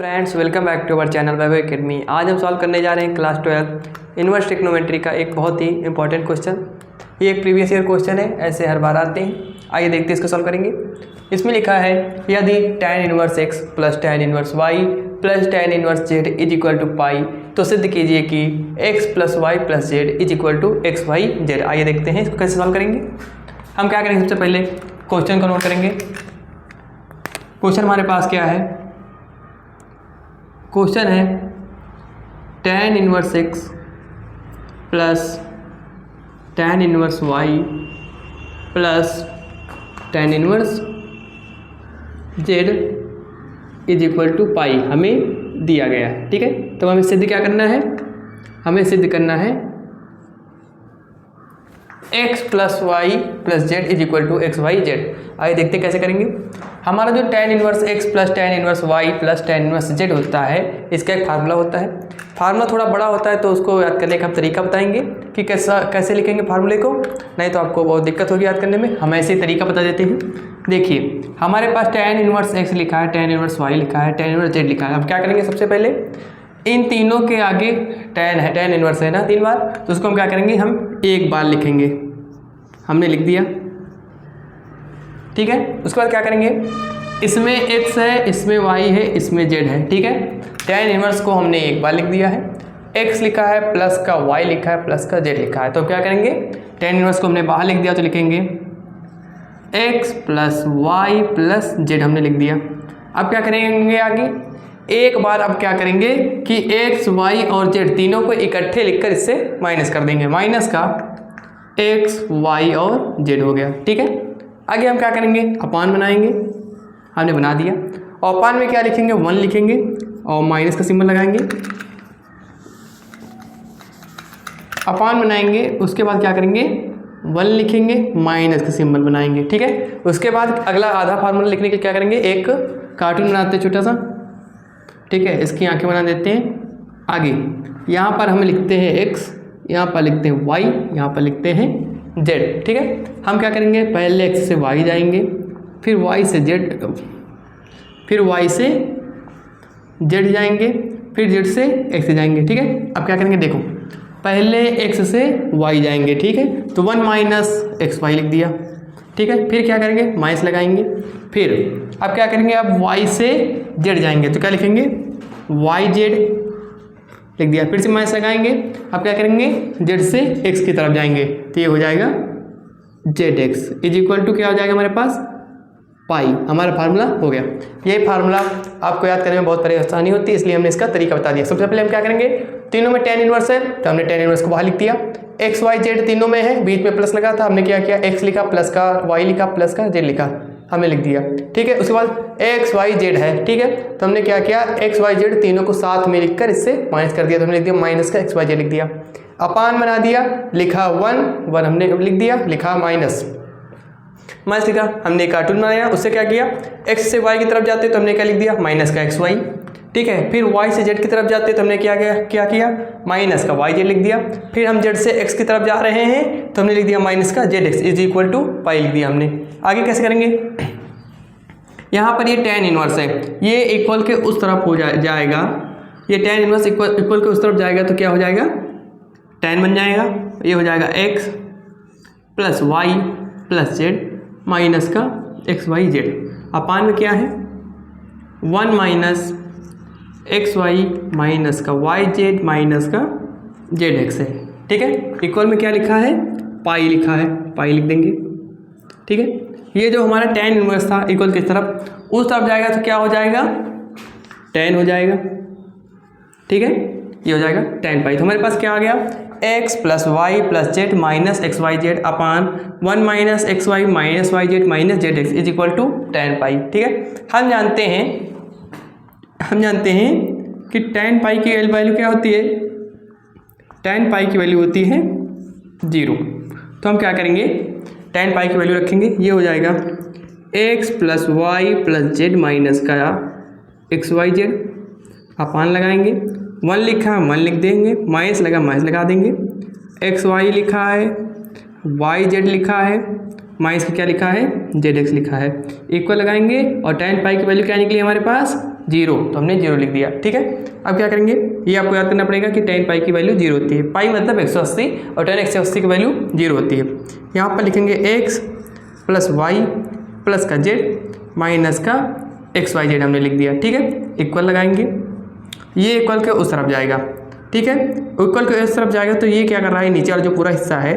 Friends, welcome back to our channel Vaibhav Academy. आज हम solve करने जा रहे हैं क्लास 12 इन्वर्स ट्रिग्नोमेट्री का एक बहुत ही इंपॉर्टेंट क्वेश्चन। ये एक प्रीवियस ईयर क्वेश्चन है, ऐसे हर बार आते हैं। आइए देखते हैं इसको सॉल्व करेंगे। इसमें लिखा है यदि tan inverse x plus tan inverse y plus tan inverse z is equal to pi, तो सिद्ध कीजिए कि x plus y plus z is equal to x y z. आइए देखते हैं इसको कैसे सॉल्व करेंगे। हम क्या करेंगे, सबसे पहले क्वेश्चन को नोट करेंगे। क्वेश्चन हमारे पास क्या है, क्वेश्चन है tan inverse x plus tan inverse y plus tan inverse z is equal to pi हमें दिया गया है। ठीक है, तो हमें सिद्ध क्या करना है, हमें सिद्ध करना है x plus y plus z is equal to x y z. आइए देखते हैं कैसे करेंगे। हमारा जो tan inverse x plus tan inverse y plus tan inverse z होता है, इसका एक फार्मूला होता है। फार्मूला थोड़ा बड़ा होता है, तो उसको याद करने का हम तरीका बताएंगे कि कैसे लिखेंगे फार्मूले को, नहीं तो आपको बहुत दिक्कत होगी याद करने में। हम ऐसे ही तरीका बता देते हैं। देखिए, हमारे पास tan इनवर्स x लिखा है, tan इनवर्स y लिखा है, tan इनवर्स z लिखा है। अब क्या करेंगे, सबसे पहले इन तीनों के आगे tan है, tan इनवर्स है ना 3 बार, तो उसको हम क्या करेंगे, हम एक बार लिखेंगे। हमने लिख दिया, ठीक है। उसके बाद क्या करेंगे, इसमें x है, इसमें y है, इसमें z है। ठीक है, tan इनवर्स को हमने एक बार लिख दिया है, x लिखा है, प्लस का y लिखा है, प्लस का z लिखा है। तो क्या करेंगे, tan इनवर्स को हमने बाहर लिख दिया, तो लिखेंगे x plus y plus z हमने लिख दिया। अब क्या करेंगे आगे, एक बार अब क्या करेंगे कि x, y और z तीनों को इकट्ठे लिखकर इससे माइनस कर देंगे। माइनस का x, y और z हो गया। ठीक है, आगे हम क्या करेंगे, अपान बनाएंगे। हमने बना दिया, और अपान में क्या लिखेंगे, 1 लिखेंगे और माइनस का सिंबल लगाएंगे। अपान बनाएंगे, उसके बाद क्या करेंगे, 1 लिखेंगे, माइनस का सिंबल बनाएंगे। ठीक है, उसके बाद अगला आधा फार्मूला लिखने के क्या करेंगे, एक कार्टून बनाते हैं छोटा सा। ठीक है, इसकी आंखें बना देते हैं। आगे यहाँ पर हम लिखते हैं x, यहाँ पर लिखते हैं y, यहाँ पर लिखते हैं z। ठीक है, हम क्या करेंगे, पहले x से y जाएंगे, फिर y से z, फिर y से z जाएंगे, फिर z से x जाएंगे। ठीक है, अब क्या करेंगे, देखो पहले x से y जाएंगे। ठीक है, तो 1 माइनस एक्स वाई लिख दिया। ठीक है, फिर क्या करेंगे, माइनस लगाएंगे। फिर अब क्या करेंगे, अब y से z जाएंगे, तो क्या लिखेंगे, y z लिख दिया। फिर से माइनस लगाएंगे। अब क्या करेंगे, z से x की तरफ जाएंगे, तो ये हो जाएगा zx इज इक्वल टू क्या हो जाएगा हमारे पास, पाई। हमारा फार्मूला हो गया। ये फार्मूला आपको याद करने में बहुत परेशानी होती है, इसलिए हमने इसका तरीका बता दिया। सबसे पहले हम क्या करेंगे, तीनों में tan इनवर्स है, तो हमने tan इनवर्स को बाहर लिख दिया। x y z तीनों में है, बीच में प्लस लगा था, हमने क्या किया, x लिखा, प्लस का y लिखा, प्लस का z लिखा, हमने लिख दिया। ठीक है, उसके बाद x y z है। ठीक है, तो हमने क्या किया, x y z तीनों को साथ में लिखकर इससे माइनस कर दिया, तो हमने लिख दिया माइनस का x y z लिख दिया। अपान बना दिया, लिखा 1 हमने लिख दिया, लिखा माइनस लिखा, हमने कार्टून बनाया। उससे क्या किया, x से y की तरफ जाते तो हमने क्या लिख दिया, माइनस का एक्स वाई। ठीक है, फिर y से z की तरफ जाते तो हमने क्या किया, माइनस का y z लिख दिया। फिर हम z से x की तरफ जा रहे हैं, तो हमने लिख दिया माइनस का z x is equal to pi लिख दिया हमने। आगे कैसे करेंगे, यहाँ पर ये tan इनवर्स है, ये इक्वल के उस तरफ हो जाएगा। ये tan इनवर्स इक्वल के उस तरफ जाएगा, तो क्या हो जाएगा, tan बन जाएगा। ये हो जाएगा x plus y plus z minus का एक्स वाई जेड। अपान में क्या है, 1 माइनस एक्स वाई माइनस का वाई जेड माइनस का जेड एक्स है। ठीक है, इक्वल में क्या लिखा है, पाई लिखा है, पाई लिख देंगे। ठीक है, ये जो हमारा tan इनवर्स था इक्वल किस तरफ, उस तरफ जाएगा, तो क्या हो जाएगा, tan हो जाएगा। ठीक है, ये हो जाएगा tan पाई। तो हमारे पास क्या आ गया, x plus y plus z minus x y z upon 1 minus x y minus y z minus z x is equal to tan pi. ठीक है, हम जानते हैं कि tan पाई की वैल्यू क्या होती है, tan पाई की वैल्यू होती है 0। तो हम क्या करेंगे, tan पाई की वैल्यू रखेंगे, ये हो जाएगा x plus y plus z minus का एक्स वाई जेड। अपान लगाएंगे, 1 लिखा, 1 लिख देंगे, माइनस लगा, माइनस लगा देंगे। एक्स वाई लिखा है, वाई जेड लिखा है, माइनस का क्या लिखा है, जेड एक्स लिखा है। इक्वल लगाएंगे और tan पाई की वैल्यू क्या निकली हमारे पास, 0, तो हमने 0 लिख दिया। ठीक है, अब क्या करेंगे, ये आपको याद करना पड़ेगा कि tan पाई की वैल्यू 0 होती है। पाई मतलब 180 और tan 180 की वैल्यू 0 होती है। यहाँ पर लिखेंगे x प्लस वाई प्लस का z माइनस का एक्स वाई जेड हमने लिख दिया। ठीक है, इक्वल लगाएंगे, ये इक्वल के उस तरफ जाएगा। ठीक है, इक्वल के उस तरफ जाएगा तो ये क्या कर रहा है, नीचे वाला जो पूरा हिस्सा है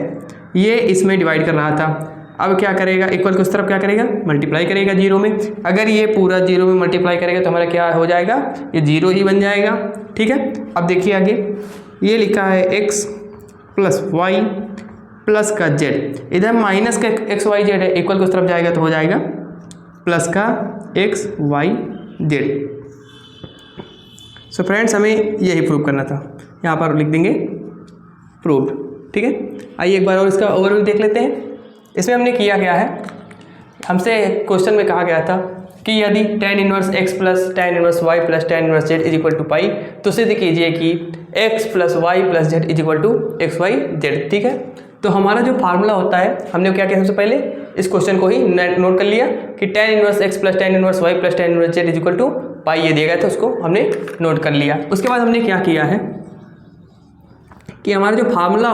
ये इसमें डिवाइड कर रहा था। अब क्या करेगा, इक्वल के उस तरफ क्या करेगा, मल्टीप्लाई करेगा 0 में। अगर ये पूरा 0 में मल्टीप्लाई करेगा तो हमारा क्या हो जाएगा, ये 0 ही बन जाएगा। ठीक है, अब देखिए आगे ये लिखा है x प्लस वाई प्लस का z, इधर माइनस का एक्स वाई जेड है, इक्वल के उस तरफ जाएगा तो हो जाएगा प्लस का x y z. So friends हमें यही प्रूव करना था, यहाँ पर लिख देंगे प्रूव्ड। ठीक है, आइए एक बार और इसका ओवरव्यू देख लेते हैं। इसमें हमने किया गया है, हमसे क्वेश्चन में कहा गया था कि यदि tan inverse x plus tan inverse y plus tan inverse z is equal to pi, तो सिद्ध कीजिए कि x plus y plus z is equal to x y z. ठीक है, तो हमारा जो फार्मूला होता है, हमने क्या किया, सबसे पहले इस क्वेश्चन को ही नोट कर लिया कि tan inverse x plus tan inverse y plus tan inverse z is equal to pi, ये दिया गया था, उसको हमने नोट कर लिया। उसके बाद हमने क्या किया है कि हमारा जो फार्मूला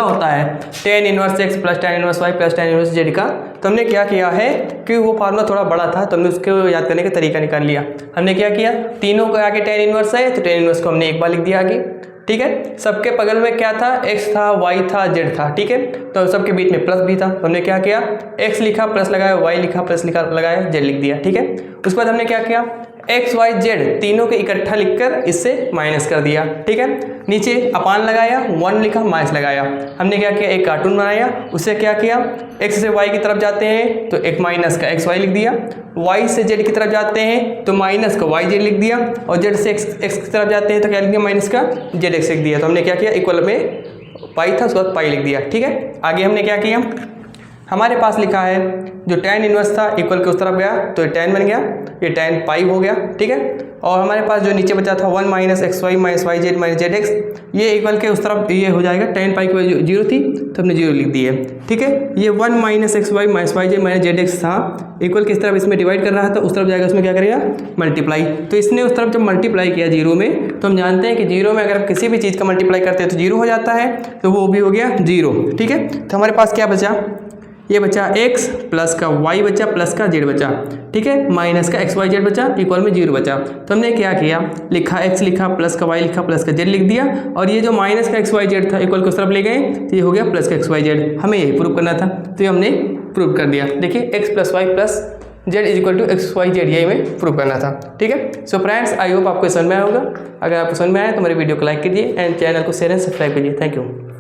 होता है tan inverse x plus tan inverse y plus tan inverse z का, तो हमने क्या किया है कि वो फार्मूला थोड़ा बड़ा था तो हमने उसको याद करने का तरीका निकाल लिया। हमने क्या किया, तीनों को आगे tan इनवर्स है तो tan इनवर्स को हमने एक बार लिख दिया आगे। ठीक है, सबके बगल में क्या था, x था, y था, z था। ठीक है, तो सबके बीच में प्लस भी था, तो हमने क्या किया, x लिखा प्लस लगाया, y लिखा प्लस लिखा लगाया, z लिख दिया। ठीक है, उसके बाद हमने क्या किया, एक्स वाई जेड तीनों को इकट्ठा लिखकर इससे माइनस कर दिया। ठीक है, नीचे अपान लगाया, 1 लिखा, माइनस लगाया। हमने क्या किया, एक कार्टून बनाया, उससे क्या किया, एक्स से वाई की तरफ जाते हैं तो एक माइनस का एक्स वाई लिख दिया, वाई से जेड की तरफ जाते हैं तो माइनस का वाई जेड लिख दिया, और जेड से एक्स की तरफ जाते हैं तो क्या लिख दिया, माइनस का जेड एक्स लिख दिया। तो हमने क्या किया, इक्वल में पाई था, उसके बाद पाई लिख दिया। ठीक है, आगे हमने क्या किया, हमारे पास लिखा है जो tan इनवर्स था इक्वल के उस तरफ गया तो ये tan बन गया, ये tan पाई हो गया। ठीक है, और हमारे पास जो नीचे बचा था 1 minus x y minus y z minus z x, ये इक्वल के उस तरफ ये हो जाएगा, tan पाई की वैल्यू 0 थी तो हमने 0 लिख दी है। ठीक है, ये 1 minus x y minus y z minus z x था, इक्वल के इस तरफ इसमें डिवाइड कर रहा था, उस तरफ जाएगा, उसमें क्या करेगा, मल्टीप्लाई। तो इसने उस तरफ जब मल्टीप्लाई किया 0 में, तो हम जानते हैं कि 0 में अगर आप किसी भी चीज़ का मल्टीप्लाई करते हैं तो 0 हो जाता है, तो वो भी हो गया 0। ठीक है, तो हमारे पास क्या बचा, ये बचा x प्लस का y बचा प्लस का z बचा। ठीक है, माइनस का एक्स वाई जेड बचा, इक्वल में 0 बचा। तो हमने क्या किया, लिखा x लिखा प्लस का y लिखा प्लस का z लिख दिया, और ये जो माइनस का एक्स वाई जेड था इक्वल को उस तरफ ले गए तो ये हो गया प्लस का एक्स वाई जेड। हमें यही प्रूव करना था तो ये हमने प्रूव कर दिया। देखिए x plus y plus z is equal to x y z, यही हमें प्रूव करना था। ठीक है, सो फ्रेंड्स आई होप आपको समझ में आया होगा। अगर आपको समझ में आया तो मेरे वीडियो को लाइक कीजिए एंड चैनल को शेयर एंड सब्सक्राइब कीजिए। Thank you.